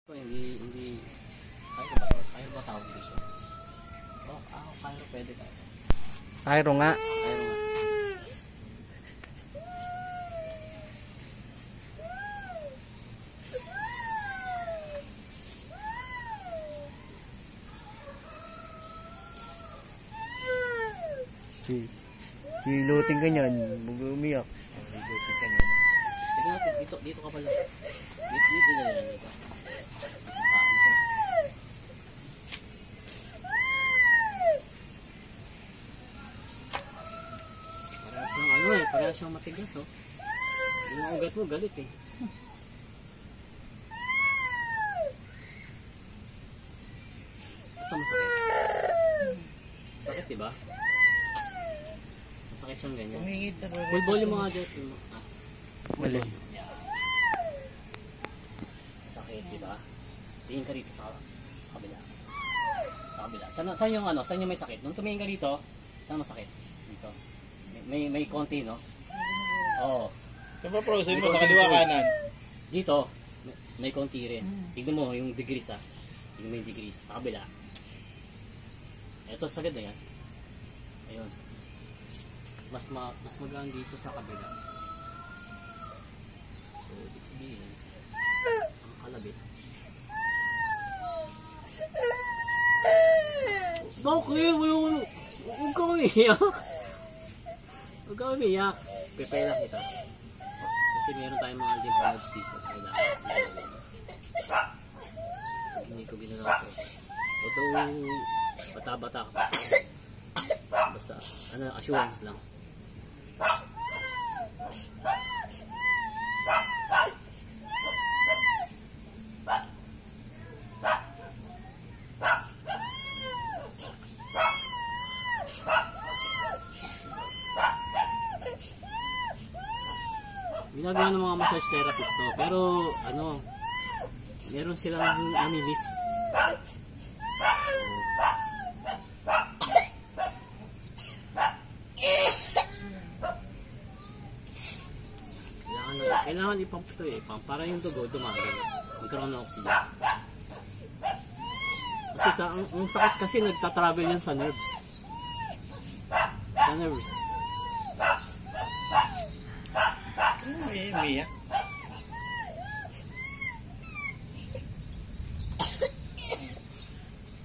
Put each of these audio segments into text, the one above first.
Hindi kaya ba tawag dito? Kaya pwede tayo. Cairo nga. Hilutin ka niyan, umiyak. Hilutin ka niyan. Tingnan natin, dito ka pala. Dito na yan. Dito. Parehas siyang matigas, oh. Yung mga ugat mo, galit eh. Ito masakit. Masakit, diba? Masakit siyang ganyan. Full volume mo nga dyan. Mali. Masakit, diba? Tingin ka rito sa kabila. Sa kabila. Saan yung ano? Saan yung may sakit? Nung tumingin ka dito, saan masakit? Dito. May konti, no? Oo. Saan ba frozen mo? Sa kaliwa kanan? Dito, may konti rin. Tignan mo yung degrees, ha? Tignan mo yung degrees. Sa kabila. Ito, sagad na yan. Ayun. Mas magaan dito sa kabila. So, ibig sabihin, ang kalabit. Bakit? Huwag ka umiyak. Huwag ka umiyak. Pepela kita. Kasi meron tayong mga lymph nodes dito. Hindi ko ginagawa ito. Although, bata-bata ka pa. Basta, assurance lang. Ginagawa ng mga massage therapist to, pero meron silang namimiss. Kailangan ipump ito eh, para yung dugo dumagal, magkaroon ng oxygen. Kasi ang sakit kasi nagtatravel yan sa nerves. Sa nerves. Mia.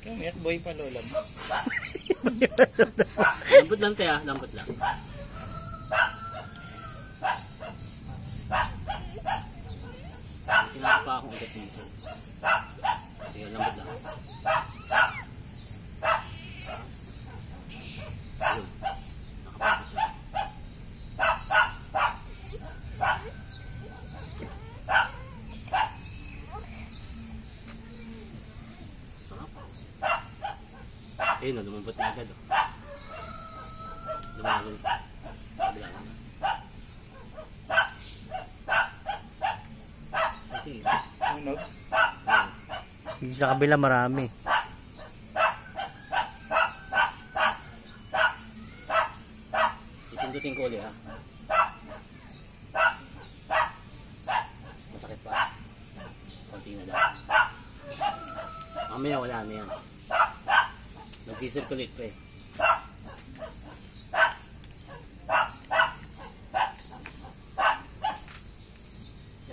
Umiyak boy pa lola mo. Lambot lang tayo, lambot lang. Kailangan pa akong ugat dito. Sige, lambot lang. Ayun, nakapakas siya. Ayun o, lumabot na agad o. Lumagal. Kabila lang. Okay. Ano? Sa kabila marami. Ipindutin ko ulit ha. Masakit pa. Konti na daw. Mamaya wala na yan. Nag-circulate pa eh.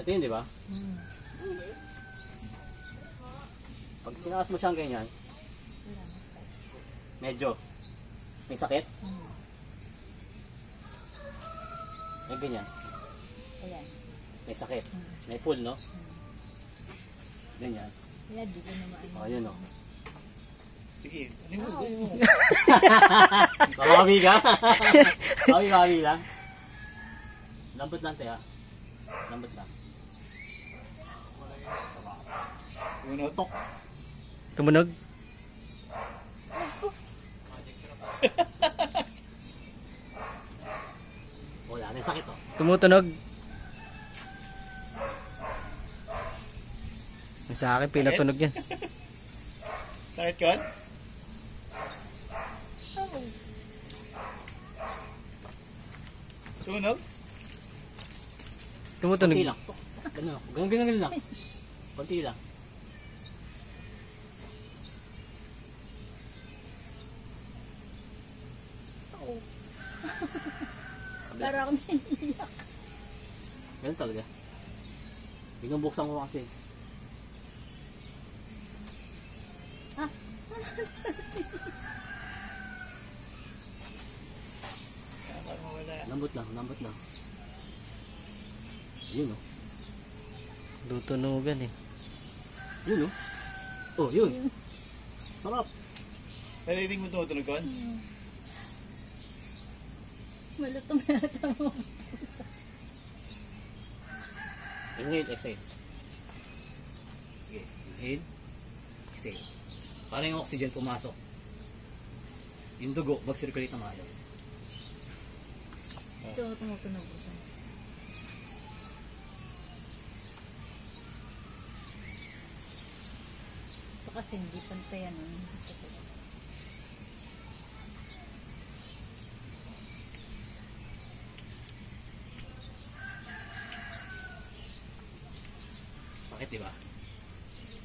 Ito yun, di ba? Pag sinakas mo siyang ganyan, medyo may sakit. May ganyan. May sakit. May pull, no? Ganyan. O, yun, no? Sige, ano mo? Babawi ka? Bawi lang. Lambot lang tayo. Lambot lang. Unotok. Tumunog? Wala na sakit oh. Tumutunog? Sa akin, pinatunog yan. Sakit kon? Tunog? Tumutunog. Konti lang. Ganun lang. Ganun lang. Konti lang. Para ako naiiyak. Ganun talaga. Binubuksan ko kasi. Ah. Tama mo wala. Lambot lang, lambot lang. Yun oh. Tutunugan eh. Yun oh. Oh, yun. Sarap. Narinig mo tumutunog kon? Malutong yata mo. Inhale, exhale. Sige, inhale, exhale. Para yung oxygen pumasok. Yung dugo, mag-circulate na maayos. Ito, tumutunog ito. Ito kasi hindi pantay ano. Sakit, di ba?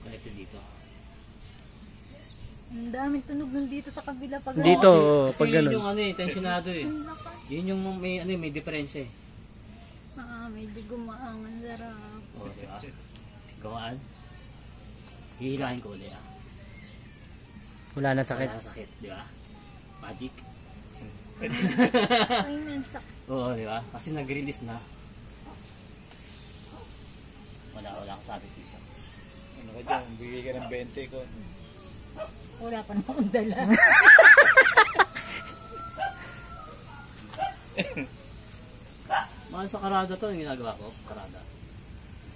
Connected dito. Ang daming tunog nun dito sa kabila pag Dito, Kasi pag yun ganun. yung ano eh, tensionado eh. Ang lakas. Yun yung may, ano, eh, may diferensya eh. Medyo gumaangan sarap. O, di ba? Gawaan. Hihilahin ko ulit ah. Wala na sakit. Wala na sakit, di ba? Magic. Ay, nansak. Oo, di ba? Kasi nag-release na. Wala kang sakit dito. Ano ka dyan? Bigay ka ng 20 ko. Wala pa na akong dala. Mahal sa karada to, yung ginagawa ko. Karada.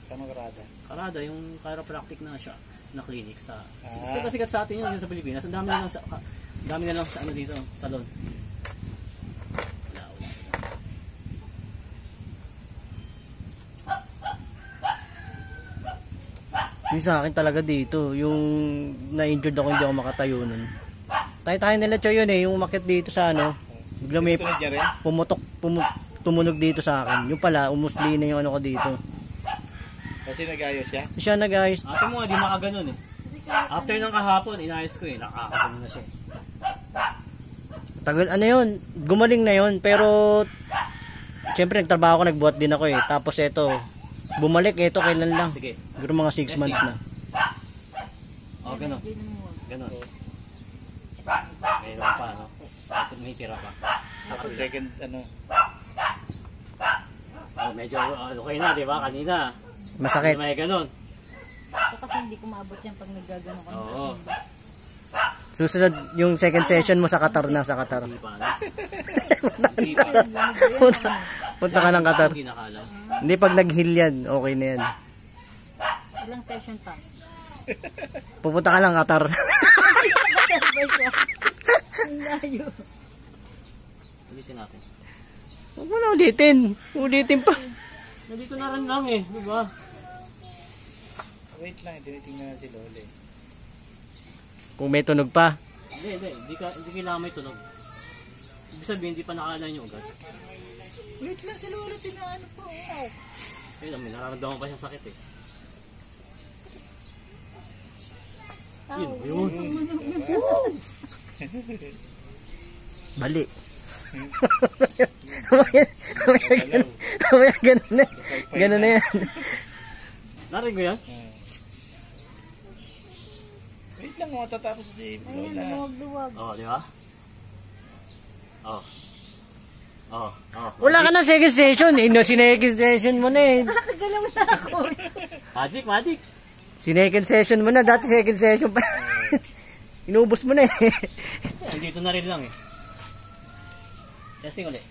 Tama karada. Karada, yung chiropractic na siya, na clinic sa... Ah. Sikat sa atin yun sa Pilipinas. Ang dami na lang sa... dami na lang sa ano dito, salon. Wala. Yung sa akin talaga dito, yung na-injured ako, hindi ako makatayo nun. Tayo nila Choy yun eh, yung umakyat dito sa ano, bigla may Tunog niya rin? tumunog dito sa akin. Yung pala, umusli na yung ano ko dito. Kasi nag-ayos siya? Siya nag-ayos. Ate mo nga, di makaganon eh. After ng kahapon, inayos ko eh. Nakakaganon na siya eh. Tagal, ano yun, gumaling na yun, pero siyempre nagtrabaho ko, nagbuhat din ako eh. Tapos eto, bumalik, eto kailan lang. Sige. Siguro mga 6 months na. O, ganon. Yun ang wag. Ganon. Mayroon pa, no? May tira pa. Tapos second, ano, Oh, medyo okay na, di ba? Kanina. Masakit. Hindi may ganon. Ito kasi hindi ko maabot yan pag naggagano ka Oo. sa simba. Susunod, yung second session mo sa Qatar na, sa Qatar. Hindi pa, no? Hindi pa. Ayun, lamig ko yan. Punta ka ng Qatar. Hindi nakalaw. Hindi, pag nag-heal yan, okay na yan. Ilang session pa? Pupunta ka ng Qatar. Qatar ba siya? Ang layo. Ulitin natin. Huwag mo na ulitin. Ulitin pa. Nandito na rin lang eh, di ba? wait lang, tinitingnan natin si Lole. Kung may tunog pa. Hindi kailangan may tunog. Ibig sabihin, hindi pa nakaalan yung ugat. Wait lang si Lole, tinaano po. Ayun, may nararamdaman pa siya sakit eh. Yun, yun. Bali. Mamaya ganun na. Ganun na yan. Narinig mo yan? Wait lang, matatapos si Ayan, Lola. luwag-luwag. Oo, di ba? Oo. Oo, oo. Wala ka na second session. Sinecond session mo na eh. Nakagalaw na ako. Magic, magic. Sinecond session mo na. Dati second session pa. Inubos mo na eh. Nandito na rin lang eh. Testing ulit.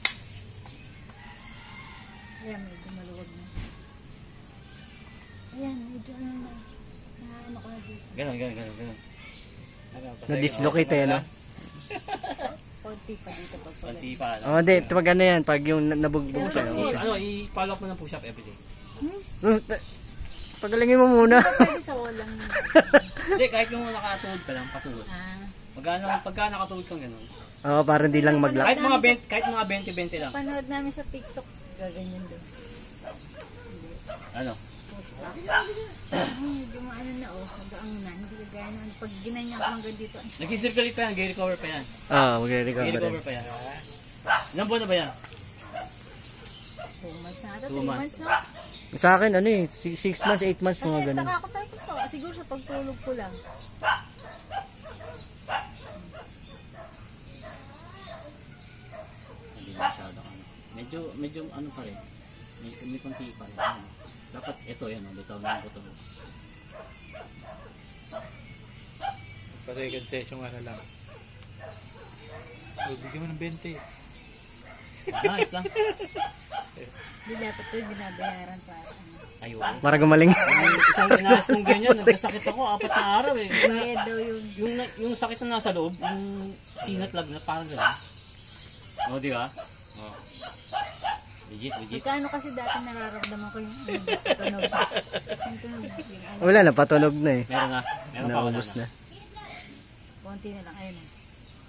Ayan, medyo maluwag na. Ayan, medyo ano na. Ano ko na dito. Ganon. Ano, kasi Na-dislocate eh, no? Konti pa dito pag pala. Panti pa. Oh, hindi. Pag ano yan, pag yung nabugbog sa'yo. I-follow up mo ng push-up everyday. Pagalingin mo muna. Pwede sa walang. Hindi, kahit yung nakatuhod ka lang, patuhod. Ah, Pagka nakatuhod kang gano'n. Oo, para hindi lang maglak. Kahit mga 20-20 lang. panood namin sa TikTok. Gaganyan din. Ano? Medyo maano na oh. Hanggang na. Hindi ka gaya nun. Pag ginanyan ko hanggang dito. Nag-circulate pa yan, gay recover pa yan. Oo, magre-recover. Gay recover pa yan. Ilang buwan na ba yan? 2 months na ata, 2 3 months. months na. Sa akin, ano eh, 6 months, 8 months, mga Kasi ganun. taka ako sa ito. Siguro sa pagtulog ko lang. Hindi masyado ano. Medyo ano pa rin. May konti pa rin. Ano. Dapat ito yan, bitaw na ito. Pa-second session ano lang. Oh, bigyan mo ng 20. Nice lang. Hindi dapat ito binabayaran para ano. Ayun. Para gumaling. Yung isang inaayos kong ganyan, nagkasakit ako 4 na araw eh. Bayad daw yun. Yung sakit na nasa loob, yung sinat lagnat, parang gano'n. O, di ba? O. Legit. Magkano kasi dati nararamdaman ko yung tunog. Yung tunog. Yung ano. Wala na, patunog na eh. Meron na. Meron pa, wala Naubos na. na. Konti na lang. Ayun.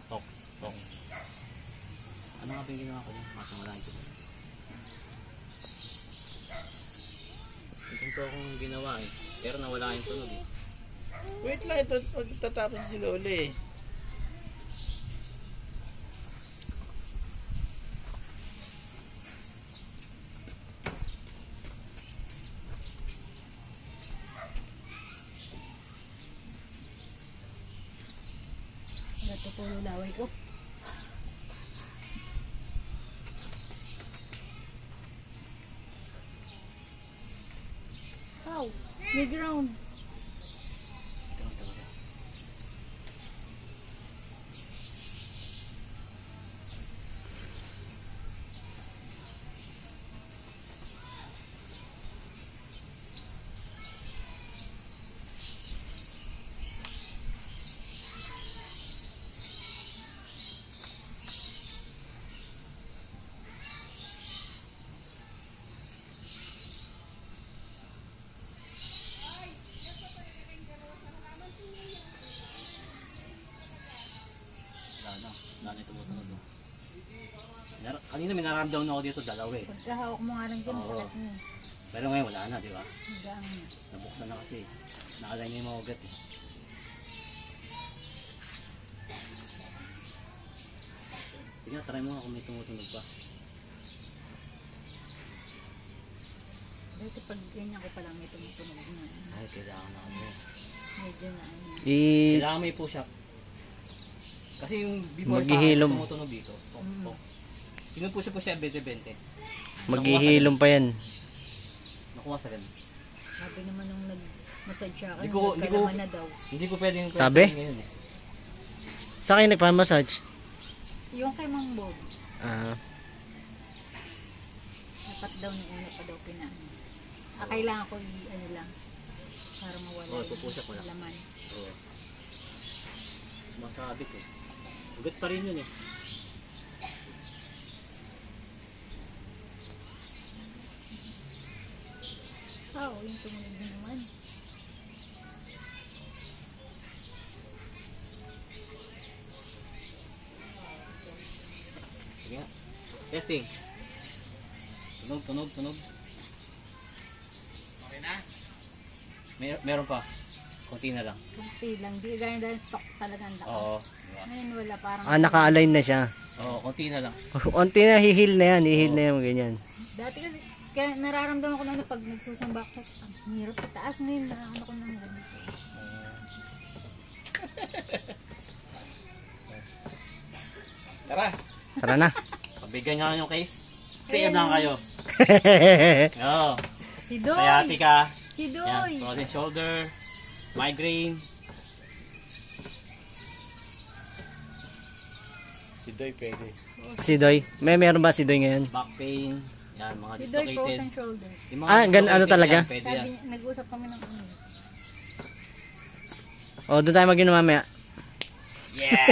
Tok. Ano nga ba yung ginawa ko dyan? Masang ito. Ito akong ginawa eh. Pero nawala yung tunog eh. Wait lang, ito magtatapos si Lola eh. Natutulo laway ko. Wow, may ground. Wala na tumutunog. Kanina may naramdaman ako dito, dalawa eh. Pagkahawak mo nga lang dyan, Oo. sakit mo. Pero ngayon wala na, di ba? Hanggang na. Nabuksan na kasi. Nakalay na yung mga ugat eh. Sige, try mo nga kung may tumutunog pa. Dati pag ganyan ko palang may tumutunog na. Ay, kailangan na kami. Medyo na ano. Kailangan may push up. Kasi yung before Maghihilom. sa tumutunog dito. Pinupush po siya 20-20. Maghihilom pa yan. Nakuha sa ganun. Sabi naman nung nag-massage siya akin, Hindi ko- nagkalaman na daw. Hindi ko pwedeng Sabi? ngayon eh. Sa akin nagpa-massage. Yung kay Mang Bob, Ah, dapat daw nung una pa daw pinaano. Kailangan ko ano lang, para mawala Oo, pupush up mo lang. laman. Oo. Sumasabit eh. Ugat pa rin yun eh. Yung tumunog na naman. Sige nga. Testing. Tunog. Okay na? Meron pa. Konti na lang. Kunti lang, di gaya dahil tok talaga ang lakas. Oo. Ngayon wala, parang naka-align na siya. Oo, konti na lang. Unti na, hihil na yan. Hihil na yan, ganyan. dati kasi, kaya nararamdaman ko na pag nagsusamba ako, ang hirap itaas ngayon, na ano ko nang ganito. Tara! Tara na. Pabigyan nyo yung case. PM lang kayo. Oo. Si Doy! Sciatica. Si Yan, Doy! frozen shoulder. Migraine. Si Doy pwede. Si Doy. Meron ba si Doy ngayon? Back pain. Yan, mga Si Doy dislocated. frozen shoulder. Yung mga Ah, dislocated ano talaga? yan, pwede Sabi yan. niya, nag-usap kami ng ano. O, doon tayo mag-inom mamaya. Yeah!